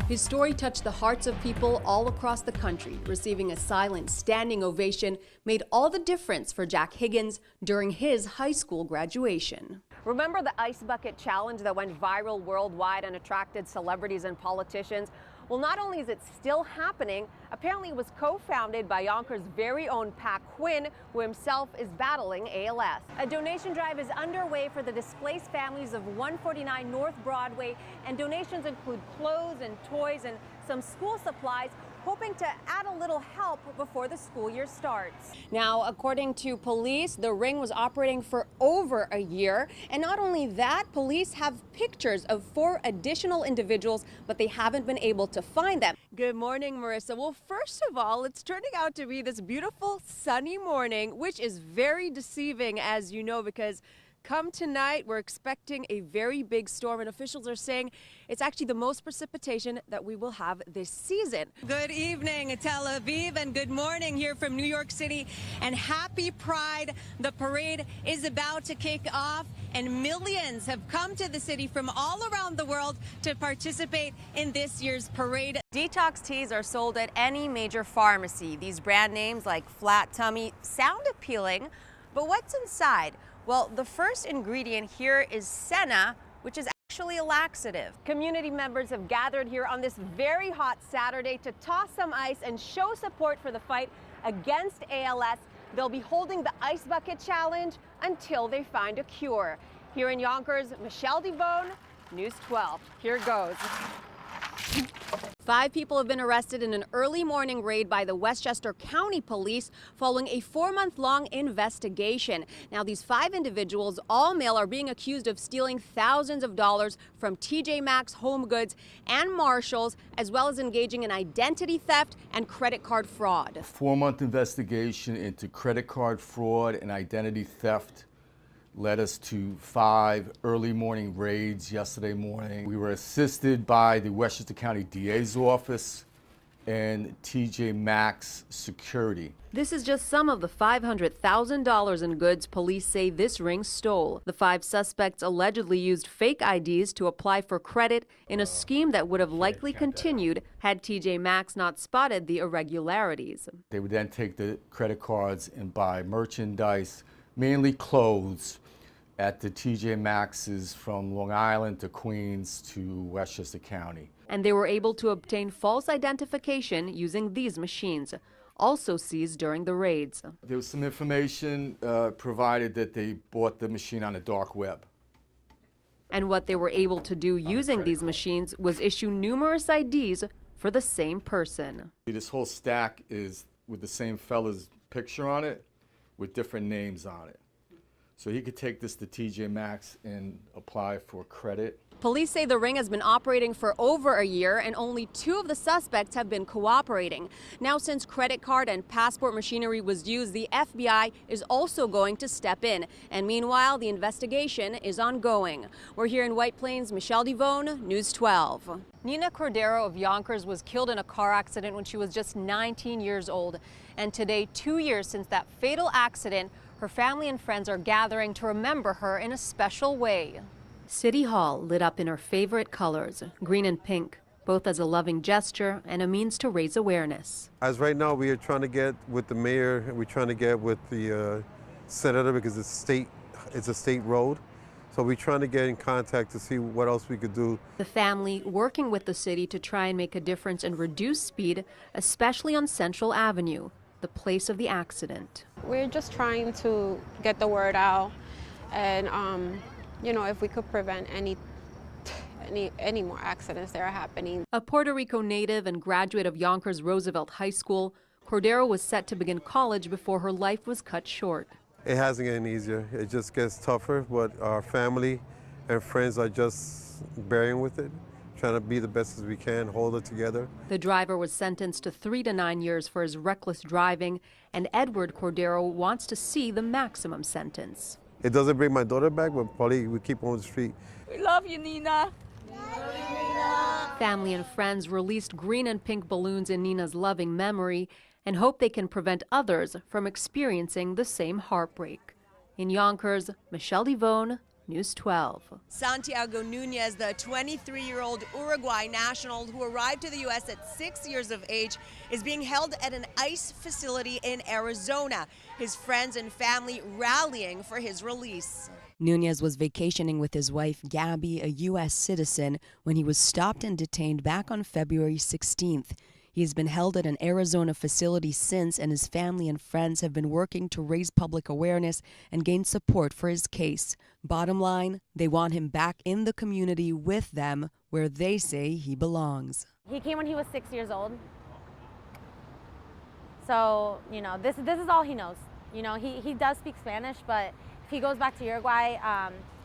His story touched the hearts of people all across the country. Receiving a silent, standing ovation made all the difference for Jack Higgins during his high school graduation. Remember the Ice Bucket Challenge that went viral worldwide and attracted celebrities and politicians? Well, not only is it still happening, apparently it was co-founded by Yonkers' very own Pat Quinn, who himself is battling ALS. A donation drive is underway for the displaced families of 149 North Broadway, and donations include clothes and toys and some school supplies, hoping to add a little help before the school year starts. Now, according to police, the ring was operating for over a year. And not only that, police have pictures of 4 additional individuals, but they haven't been able to find them. Good morning, Marissa. Well, first of all, it's turning out to be this beautiful sunny morning, which is very deceiving, as you know, because come tonight, we're expecting a very big storm, and officials are saying it's actually the most precipitation that we will have this season. Good evening, Tel Aviv, and good morning here from New York City, and happy Pride. The parade is about to kick off, and millions have come to the city from all around the world to participate in this year's parade. Detox teas are sold at any major pharmacy. These brand names like Flat Tummy sound appealing, but what's inside? Well, the first ingredient here is senna, which is actually a laxative. Community members have gathered here on this very hot Saturday to toss some ice and show support for the fight against ALS. They'll be holding the Ice Bucket Challenge until they find a cure. Here in Yonkers, Michelle DeVone, News 12. Here goes. 5 people have been arrested in an early morning raid by the Westchester County Police following a 4-month-long investigation. Now, these 5 individuals, all male, are being accused of stealing thousands of dollars from TJ Maxx, Home Goods, and Marshalls, as well as engaging in identity theft and credit card fraud. 4-month investigation into credit card fraud and identity theft led us to 5 early morning raids yesterday morning. We were assisted by the Westchester County DA's office and TJ Maxx security. This is just some of the $500,000 in goods police say this ring stole. The 5 suspects allegedly used fake IDs to apply for credit in a scheme that would have likely continued had TJ Maxx not spotted the irregularities. They would then take the credit cards and buy merchandise, mainly clothes, at the TJ Maxx's from Long Island to Queens to Westchester County. And they were able to obtain false identification using these machines, also seized during the raids. There was some information provided that they bought the machine on the dark web. And what they were able to do using these machines was issue numerous IDs for the same person. This whole stack is with the same fella's picture on it with different names on it. So he could take this to TJ Maxx and apply for credit. Police say the ring has been operating for over a year and only 2 of the suspects have been cooperating. Now, since credit card and passport machinery was used, the FBI is also going to step in. And meanwhile, the investigation is ongoing. We're here in White Plains. Michelle DeVone, News 12. Nina Cordero of Yonkers was killed in a car accident when she was just 19 years old. And today, 2 years since that fatal accident, her family and friends are gathering to remember her in a special way. City Hall lit up in her favorite colors, green and pink, both as a loving gesture and a means to raise awareness. As right now, we are trying to get with the mayor, and we're trying to get with the senator because it's a state road. So we're trying to get in contact to see what else we could do. The family working with the city to try and make a difference and reduce speed, especially on Central Avenue, the place of the accident. We're just trying to get the word out, and you know, if we could prevent any more accidents that are happening. A Puerto Rico native and graduate of Yonkers Roosevelt High School, Cordero was set to begin college before her life was cut short. It hasn't gotten easier. It just gets tougher, but our family and friends are just bearing with it, trying to be the best as we can, hold it together. The driver was sentenced to 3 to 9 years for his reckless driving, and Edward Cordero wants to see the maximum sentence. It doesn't bring my daughter back, but probably we keep on the street. We love you, Nina. Family and friends released green and pink balloons in Nina's loving memory and hope they can prevent others from experiencing the same heartbreak. In Yonkers, Michelle DeVone, News 12. Santiago Nunez, the 23-year-old Uruguay national who arrived to the U.S. at 6 years of age, is being held at an ICE facility in Arizona. His friends and family rallying for his release. Nunez was vacationing with his wife, Gabby, a U.S. citizen, when he was stopped and detained back on February 16th. He has been held at an Arizona facility since, and his family and friends have been working to raise public awareness and gain support for his case. Bottom line, they want him back in the community with them, where they say he belongs. He came when he was 6 years old. So, this is all he knows. He does speak Spanish, but if he goes back to Uruguay,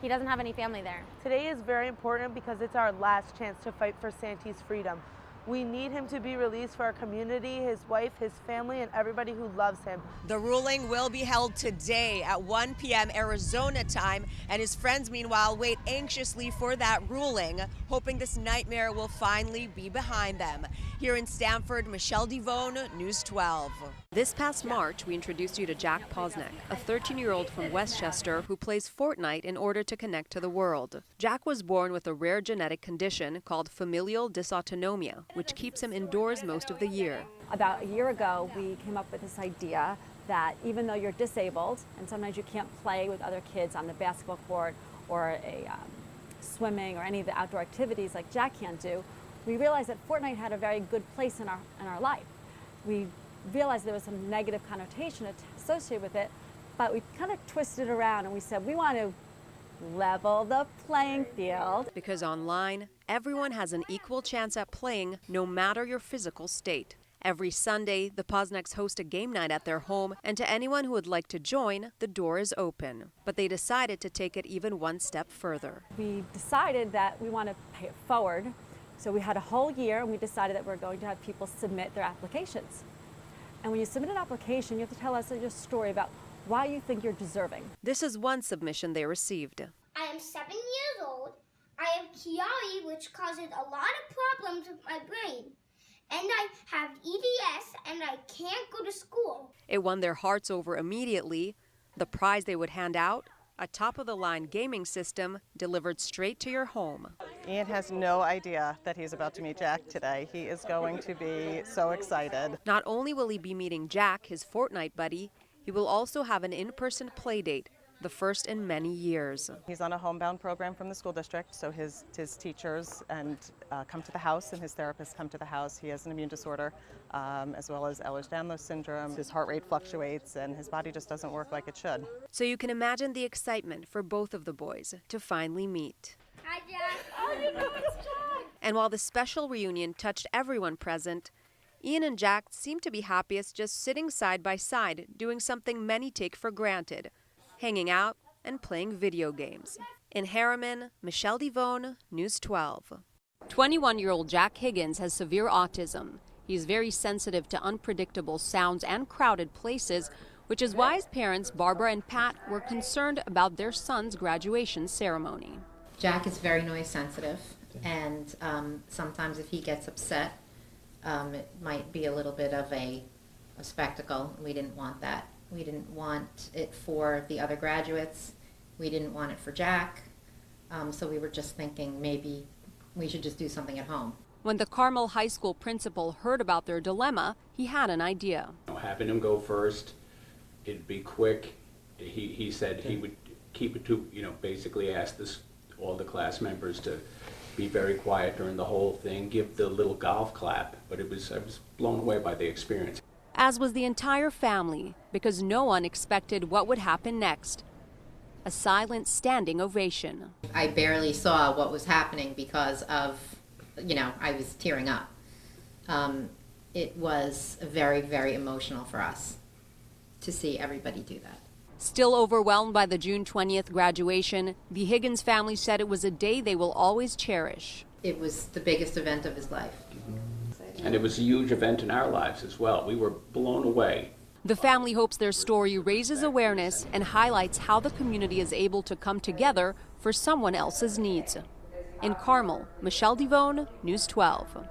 he doesn't have any family there. Today is very important because it's our last chance to fight for Santi's freedom. We need him to be released for our community, his wife, his family, and everybody who loves him. The ruling will be held today at 1 p.m. Arizona time, and his friends, meanwhile, wait anxiously for that ruling, hoping this nightmare will finally be behind them. Here in Stamford, Michelle Devone, News 12. This past March, we introduced you to Jack Posnick, a 13-year-old from Westchester who plays Fortnite in order to connect to the world. Jack was born with a rare genetic condition called familial dysautonomia, which keeps him indoors most of the year. About a year ago, we came up with this idea that even though you're disabled, and sometimes you can't play with other kids on the basketball court or swimming or any of the outdoor activities like Jack can't do, we realized that Fortnite had a very good place in our life. We realized there was some negative connotation associated with it, but we kind of twisted it around and we said we want to level the playing field. Because online, everyone has an equal chance at playing, no matter your physical state. Every Sunday, the Posnicks host a game night at their home, and to anyone who would like to join, the door is open. But they decided to take it even one step further. We decided that we want to pay it forward, so we had a whole year and we decided that we're going to have people submit their applications. And when you submit an application, you have to tell us your story about why you think you're deserving. This is one submission they received. I am 7 years old. I have Chiari, which causes a lot of problems with my brain. And I have EDS, and I can't go to school. It won their hearts over immediately. The prize they would hand out, a top-of-the-line gaming system delivered straight to your home. Ian has no idea that he's about to meet Jack today. He is going to be so excited. Not only will he be meeting Jack, his Fortnite buddy, he will also have an in-person play date, the first in many years. He's on a homebound program from the school district, so his teachers come to the house and his therapists come to the house. He has an immune disorder, as well as Ehlers-Danlos syndrome. His heart rate fluctuates and his body just doesn't work like it should. So you can imagine the excitement for both of the boys to finally meet. Hi, Jack. Oh, you know it's Jack. And while the special reunion touched everyone present, Ian and Jack seem to be happiest just sitting side by side, doing something many take for granted, hanging out and playing video games. In Harriman, Michelle Devone, News 12. 21-year-old Jack Higgins has severe autism. He is very sensitive to unpredictable sounds and crowded places, which is why his parents, Barbara and Pat, were concerned about their son's graduation ceremony. Jack is very noise sensitive, and sometimes if he gets upset, it might be a little bit of a spectacle. We didn't want that. We didn't want it for the other graduates. We didn't want it for Jack. So we were just thinking maybe we should just do something at home. When the Carmel High School principal heard about their dilemma, he had an idea. Having him go first, it'd be quick. He said he would keep it to, basically ask all the class members to be very quiet during the whole thing, give the little golf clap, but I was blown away by the experience. As was the entire family, because no one expected what would happen next. A silent standing ovation. I barely saw what was happening because of, I was tearing up. It was very, very emotional for us to see everybody do that. Still overwhelmed by the June 20th graduation, the Higgins family said it was a day they will always cherish. It was the biggest event of his life. And it was a huge event in our lives as well. We were blown away. The family hopes their story raises awareness and highlights how the community is able to come together for someone else's needs. In Carmel, Michelle Devone, News 12.